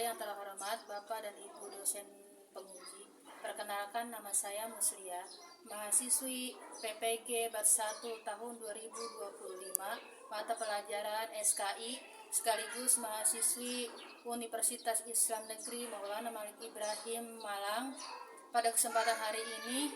yang terhormat Bapak dan Ibu dosen penguji, perkenalkan nama saya Muslia, mahasiswi PPG Batch 1 tahun 2025, mata pelajaran SKI, sekaligus mahasiswi Universitas Islam Negeri Maulana Malik Ibrahim Malang. Pada kesempatan hari ini,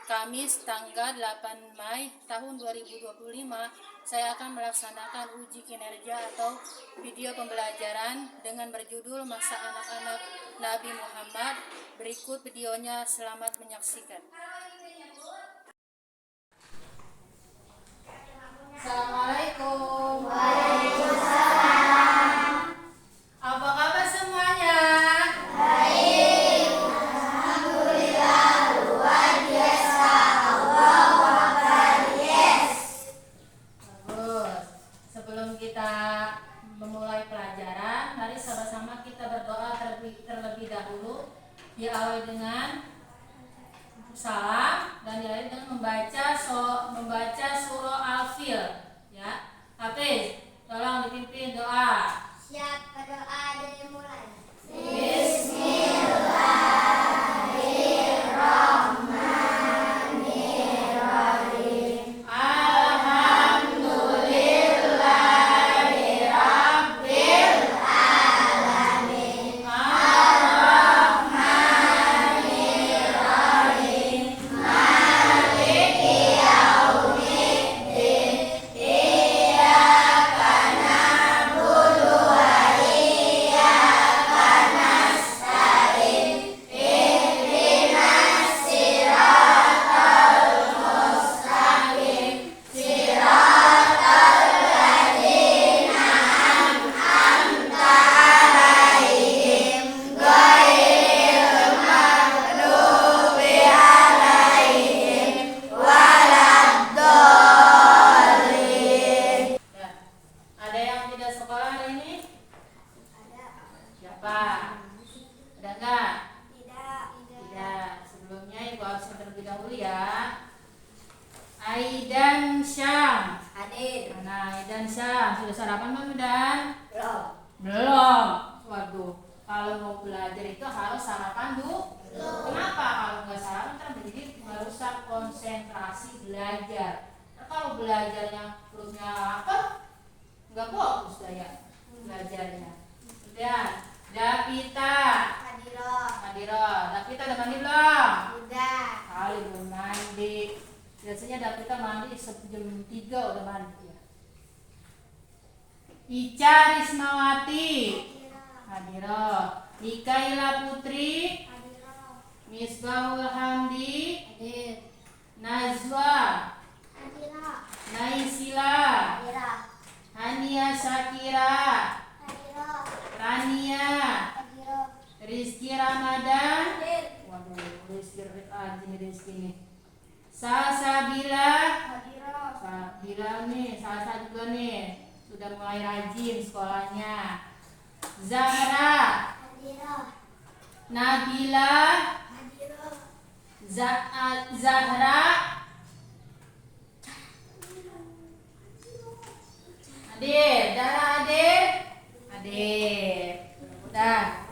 Kamis tanggal 8 Mei tahun 2025, saya akan melaksanakan uji kinerja atau video pembelajaran dengan berjudul Masa Anak-anak Nabi Muhammad. Berikut videonya, selamat menyaksikan. Assalamualaikum. Waalaikumsalam. Apa kabar semuanya? Baik. Alhamdulillah, luar biasa. Allahu Akbar. Yes. Bagus. Sebelum kita memulai pelajaran, mari sama-sama kita berdoa terlebih dahulu. Diawali dengan salam dan diawali dengan membaca surah Al-Fil. Ya, Hafiz, tolong dipimpin doa. Siap, berdoa dari mulai. Bismillahirrahmanirrahim. Ada yang tidak sekolah hari ini? Ada. Siapa? Ada enggak? Tidak. Tidak. Sebelumnya Ibu absen terlebih dahulu ya. Aidan Syam. Hadir. Nah, Aidan Syam, sudah sarapan belum, Dan? Belum. Belum. Waduh, kalau mau belajar itu harus sarapan dulu. Kenapa? Kalau nggak sarapan kan jadi merusak konsentrasi belajar. Nah, kalau belajarnya perutnya lapar, nggak fokus daya belajarnya. Kemudian Davita. Davita udah mandi belum? Udah. Kali belum mandi. Biasanya Davita mandi jam 3 udah mandi ya. Ica Rismawati. Hadiroh. Ikaila Putri. Misbahul Hamdi. Hadir. Nazwa. Hadirah. Naisila. Hadirah. Hania Syakira. Hadirah. Rania. Hadirah. Rizky Ramadan. Hadir. Waduh, Rizky nih. Salsabila. Hadirah. Sabila nih, Salsa juga nih. Sudah mulai rajin sekolahnya. Zahra. Hadirah. Nabila. Hadirah. Zahra. Hadir. Zahra hadir. Hadir. Udah.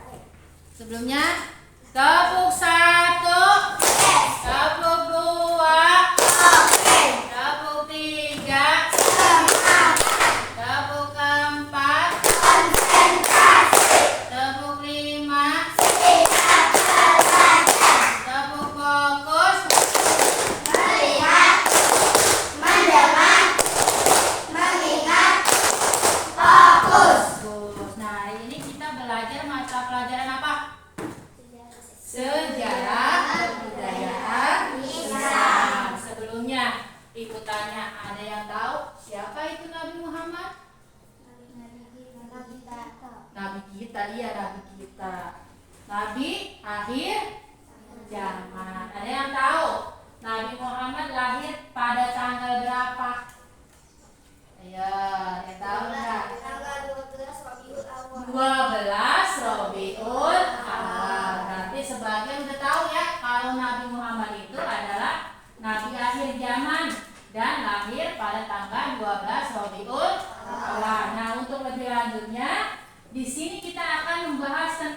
Sebelumnya tepuk 1, tepuk 2, tepuk 3, tepuk 4, tepuk 5, tepuk fokus, Melihat. Mendengar. Mengingat. Fokus. fokus. Nah, ini kita belajar mata pelajaran apa? Sejarah kebudayaan Islam. Sebelumnya Ibu tanya, ada yang tahu siapa itu Nabi Muhammad? Nabi kita, iya Nabi kita. Nabi akhir zaman. Ada yang tahu Nabi Muhammad lahir pada tanggal berapa? Ayo, yang tahu nggak? Tanggal 12 Rabiul Awal. 12 Rabiul Awal. Berarti sebagian udah tahu ya kalau Nabi Muhammad itu adalah Nabi akhir zaman dan lahir pada tanggal 12 Rabiul Awal. Nah, untuk lebih lanjutnya, di sini kita akan membahas tentang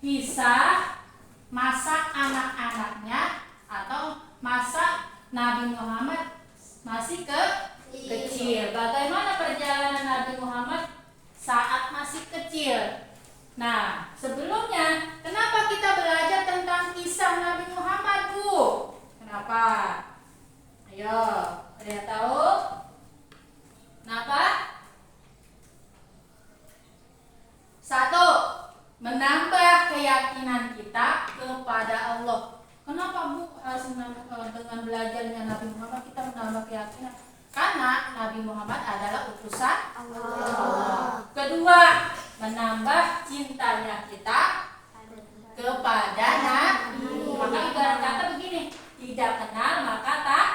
kisah masa anak-anaknya atau masa Nabi Muhammad masih kecil. Bagaimana perjalanan Nabi Muhammad saat masih kecil? Nah, sebelumnya kenapa kita belajar tentang kisah Nabi Muhammad, Bu? Kenapa? Ayo, ada yang tahu? Kenapa? Satu, menambah keyakinan kita kepada Allah. Kenapa, Bu, harus dengan belajarnya Nabi Muhammad kita menambah keyakinan? Karena Nabi Muhammad adalah utusan Allah. Kedua, menambah cintanya kita kepada Nabi. Maka ibarat kata begini, tidak kenal maka tak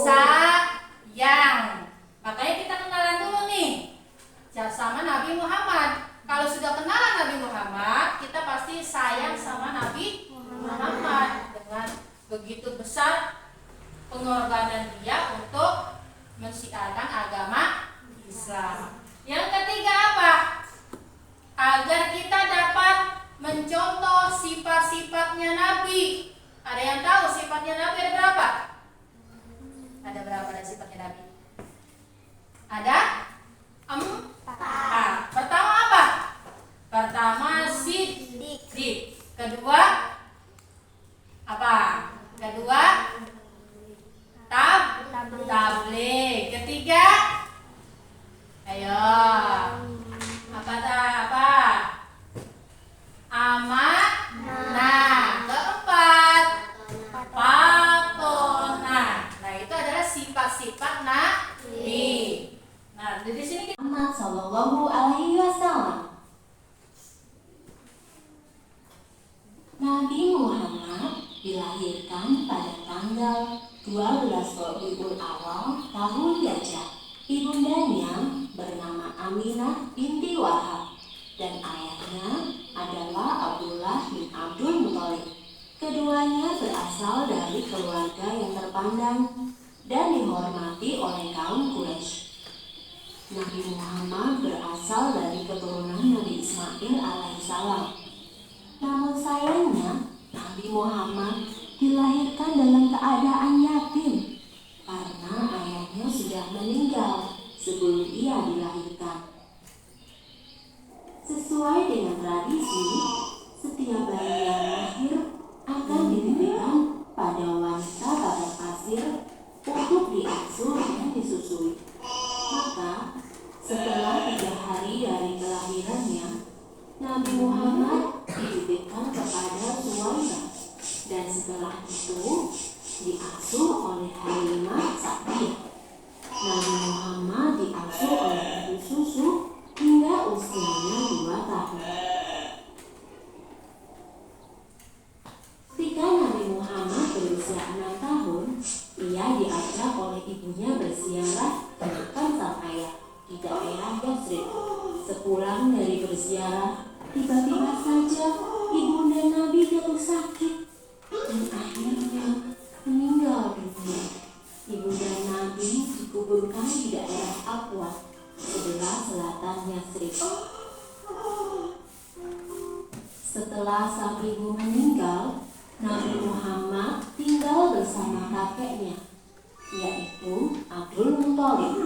sayang. Makanya kita kenalan dulu nih sama Nabi Muhammad. Kalau sudah kenalan Nabi Muhammad, kita pasti sayang sama Nabi Muhammad dengan begitu besar pengorbanan dia untuk mensiarkan agama Islam. Yang ketiga apa? Agar kita dapat mencontoh sifat-sifatnya Nabi. Ada yang tahu sifatnya Nabi ada berapa? Ada berapa ada sifatnya Nabi? Ada 4. Pertama apa? Pertama siddiq. Kedua apa? Kedua tabligh. Ketiga, ayo, apa? Amanah. Keempat, patonah. Nah, itu adalah sifat-sifat Nabi. Nah, di sini kita Muhammad Sallallahu Alaihi Wasallam. Nabi Muhammad dilahirkan pada tanggal 12 Rabiul Awal tahun Gajah. Ibundanya bernama Aminah binti Wahab dan ayahnya adalah Abdullah bin Abdul Muthalib. Keduanya berasal dari keluarga yang terpandang dan dihormati oleh kaum Quraisy. Nabi Muhammad berasal dari keturunan Nabi Ismail alaihissalam. Namun sayangnya Nabi Muhammad dilahirkan dalam keadaan yatim karena ayahnya sudah meninggal sebelum ia dilahirkan. Sesuai dengan tradisi, setiap bayi yang lahir akan dititipkan pada wanita padang pasir untuk diasuh dan disusui. Maka setelah 3 hari dari kelahirannya, Nabi Muhammad dititipkan kepada Suwairah dan setelah itu diasuh oleh Halimah Sa'diyah. Nabi Muhammad diasuh oleh ibu susu hingga usianya 2 tahun. Ketika Nabi Muhammad berusia 6 tahun, ia diajak oleh ibunya berziarah ke makam sang ayah di daerah Yathrib. Sepulang dari berziarah, tiba-tiba saja ibunda Nabi jatuh sakit dan akhirnya meninggal dunia. Ibunda Nabi dikuburkan di daerah Aqwa, sebelah selatan Yathrib. Setelah sang ibu meninggal, Nabi Muhammad tinggal bersama kakeknya, yaitu Abdul Muthalib.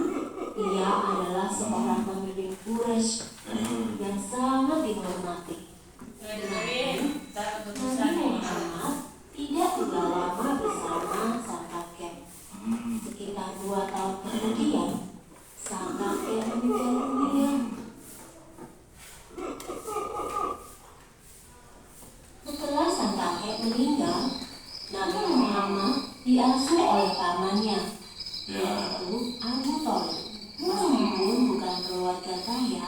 Ia adalah seorang pemimpin Quraisy yang sangat dihormati. Namun, Nabi Muhammad tidak tinggal lama bersama sang kakek. Sekitar 2 tahun kemudian, sang kakek meninggal dunia. Setelah sang kakek meninggal, Nabi Muhammad diasuh oleh pamannya, yaitu Abu Thalib. Meskipun bukan keluarga kaya,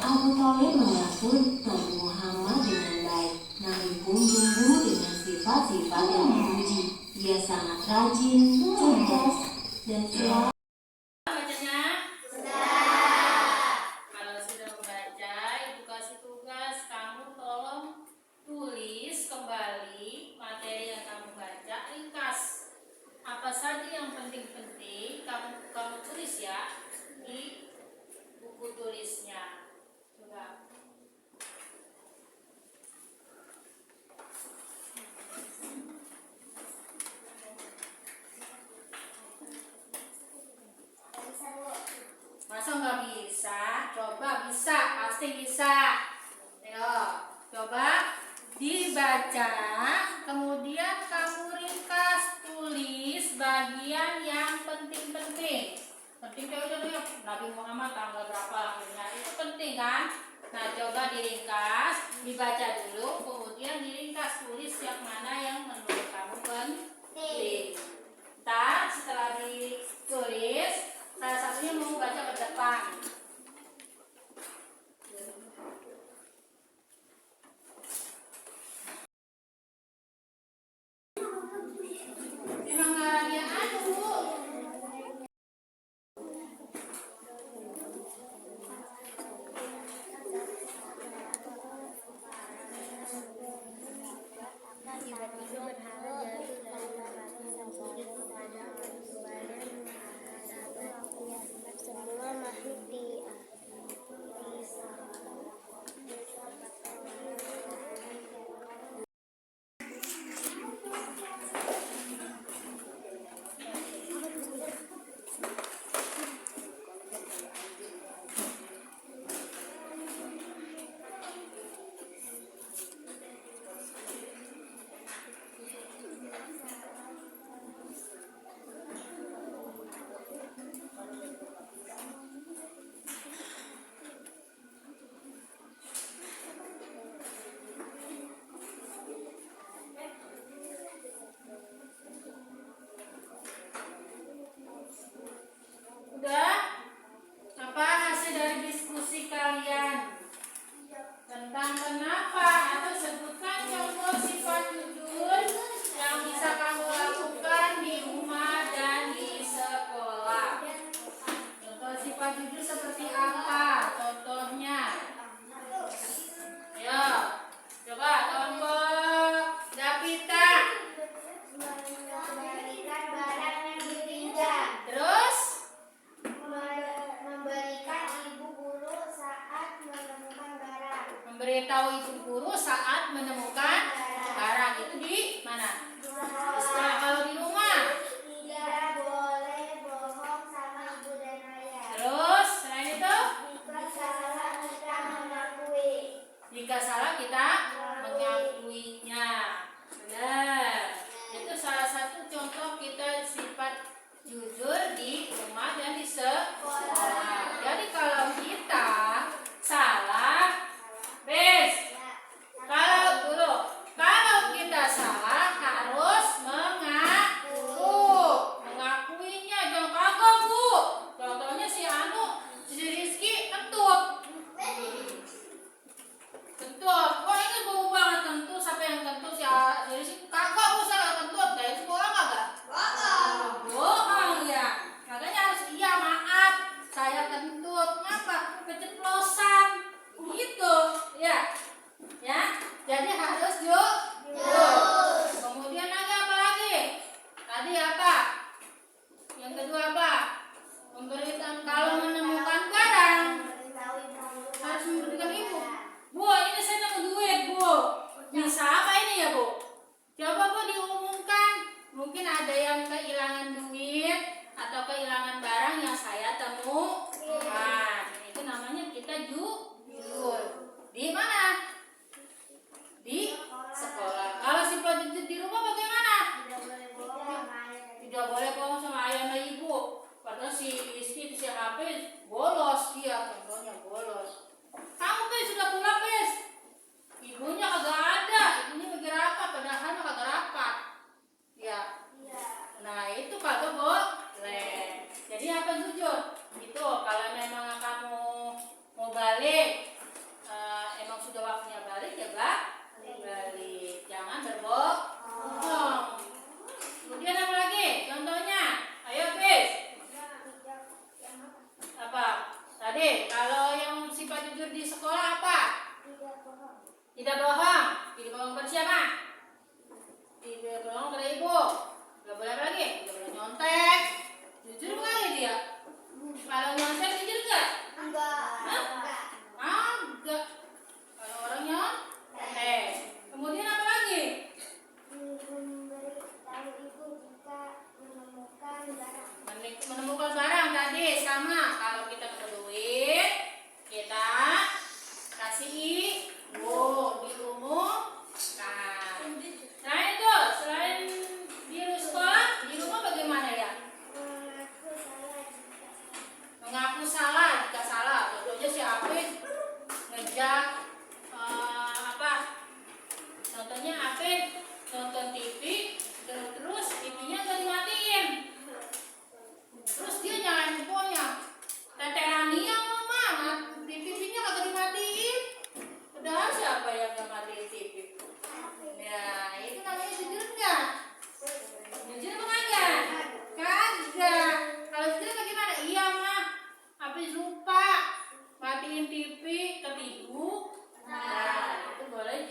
Abu Thalib mengasuh Nabi Muhammad dengan baik. Nabi pun tumbuh dengan sifat-sifat yang memuji. Dia sangat rajin, cerdas, dan selalu bacanya. Kalau sudah membaca, Ibu kasih tugas kamu tolong tulis kembali materi yang kamu baca, ringkas. Apa saja yang penting-penting kamu tulis ya di buku tulisnya. Coba. pasti bisa. Ayo, coba dibaca, kemudian kamu ringkas, tulis bagian yang penting-penting. Penting contohnya Nabi Muhammad tanggal berapa lahirnya, itu penting kan? Nah, coba diringkas, dibaca dulu, kemudian diringkas, tulis yang mana yang menurut kamu penting. Ntar setelah ditulis, salah satunya mau baca ke depan. Emang nggak lagi yang anu. Tiba-tiba berhala jatuh dari tempatnya dan sujud kepada Allah Subhanahu wa Ta'ala. Semua makhluk Udah? Apa hasil dari diskusi kalian? Tentang kenapa atau sebutkan contoh sifat jujur yang bisa kamu lakukan di rumah dan di sekolah. Contoh sifat jujur seperti apa? Contohnya. Ayo, coba kelompok Davita. memberikan barang yang dipinjam, Terus? memberikan ibu guru saat menemukan barang, Memberitahu ibu guru saat menemukan barang. Itu di mana? Nah, kalau di rumah. tidak boleh bohong sama ibu dan ayah. Terus, selain itu, Jika salah kita mengakui. jika salah kita mengakuinya. Benar. Itu salah satu contoh kita sifat jujur di rumah dan di sekolah. Jadi kalau kita salah, kalau kita salah harus mengakuinya. Jangan kagak bu. Contohnya si Rizky kentut. Wah ini bau banget kentut. Siapa yang kentut si Rizky? Kagak bu, saya kentut. Nah itu bohong kagak? Bohong ya. Makanya harus iya maaf. Saya kentut. Ngapa? Keceplosan. Gitu ya. Ya. Jadi harus jujur. Kemudian ada apa lagi? Tadi apa? Yang kedua apa? Memberikan kalau menemukan barang harus memberikan ibu. Bu, ini saya dapat duit, Bu. Bisa apa ini ya, Bu? Coba Bu diumumkan. Mungkin ada yang kehilangan duit atau kehilangan barang yang saya temukan. Itu namanya kita jujur. Di mana? Di sekolah. Kalau sifat jujur di rumah bagaimana? Tidak boleh bohong sama ayah dan ibu. Padahal si Rizky si HP bolos dia, contohnya bolos. Kamu Pes sudah pulang Pes? Ibunya kagak ada, ibunya lagi rapat, padahal kagak rapat. Ya. Nah itu kagak boleh. Jadi apa jujur? Itu kalau memang kamu mau balik, emang sudah waktunya balik ya balik. Jangan berbohong. Kemudian apa lagi? Contohnya, ayo Pes. Apa? Tadi kalau yang sifat jujur di sekolah apa? Tidak bohong. Tidak bohong pada siapa? Tidak bohong pada ibu. Tidak boleh apa lagi? Tidak boleh nyontek. Jujur kali dia. Kalau nyontek jujur nggak? Enggak. Kalau orang nyontek. Kemudian apa lagi? Memberitahu ibu jika menemukan barang. Menemukan barang tadi sama. Kalau kita perlu duit, kita diajak nontonnya apa? Nonton TV, terus TV-nya nggak dimatiin. Terus dia nyalain handphonenya. Teterania mama, TV-nya nggak dimatiin. Padahal siapa yang nggak matiin TV? Ya, itu namanya jujur nggak? Jujur apa kagak? Kagak. Kalau jujur bagaimana? Iya mah, habis lupa matiin TV, ketipu. Nah, itu boleh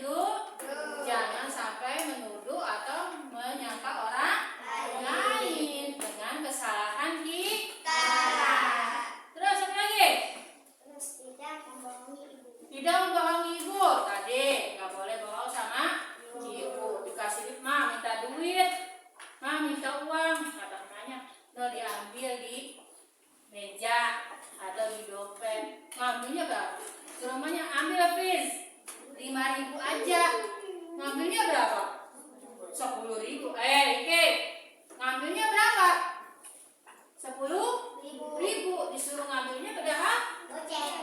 jangan sampai menuduh atau menyangka orang lain dengan kesalahan kita. Terus apa lagi? Terus tidak membohongi ibu. Tidak membohongi ibu. Tadi nggak boleh bohong sama ibu. Dikasih duit, mah minta duit, mah minta uang, kata mamanya, lo diambil di meja atau di dompet. Ngambilnya berapa? Suruhnya ambil habis 5.000 aja. Ngambilnya berapa? 10.000. Oke. Ngambilnya berapa? 10.000. Disuruh ngambilnya padahal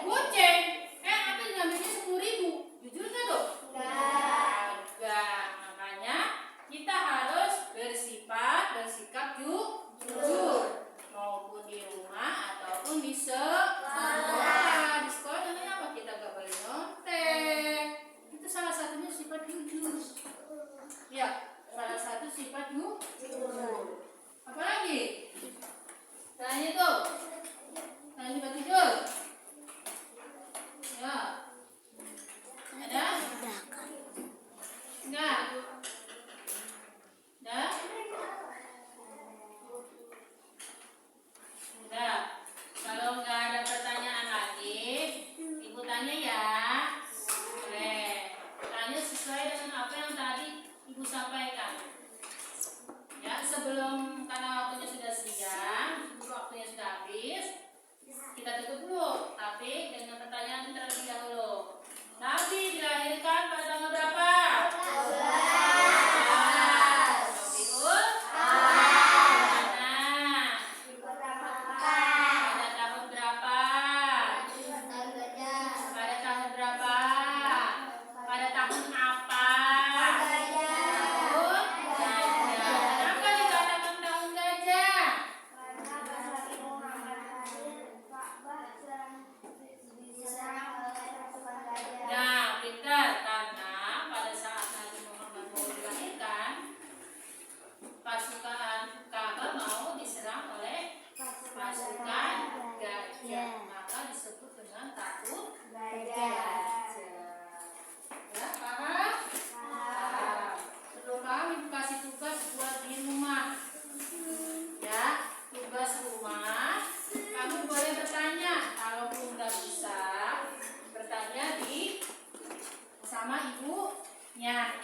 goceng. Apa ngambilnya 10.000? Jujur nggak tuh? Enggak. Makanya kita harus bersikap jujur, maupun di rumah ataupun di sekolah. Di sekolah namanya apa? Kita nggak boleh nyontek. Itu salah satunya sifat jujur. Ya, salah satu sifat jujur. Apa lagi? Tanya tuh. Tanya sifat jujur. Ya. Ada? Enggak. Ada? Udah. Kalau nggak ada pertanyaan lagi, ibu tanya ya. Tanya sesuai dengan apa yang tadi ibu sampaikan. Ya, sebelum karena waktunya sudah siang, waktunya sudah habis, kita tutup dulu. Tapi dengan pertanyaan terlebih dahulu. Nabi dilahirkan pada tanggal berapa? 12. Rabiul Pada tahun berapa? Pada tahun berapa? Pada tahun apa? Tahun gajah. Kenapa dikatakan tahun gajah? Nah, pintar, karena pada saat Nabi Muhammad mau dilahirkan, pasukan Ka'bah mau diserang oleh pasukan gajah, maka disebut dengan tahun gajah. Ya, paham? Paham. Sebelum ibu kasih tugas buat di rumah. Ya, tugas rumah. Kamu boleh bertanya, kalaupun nggak bisa, bertanya sama ibunya.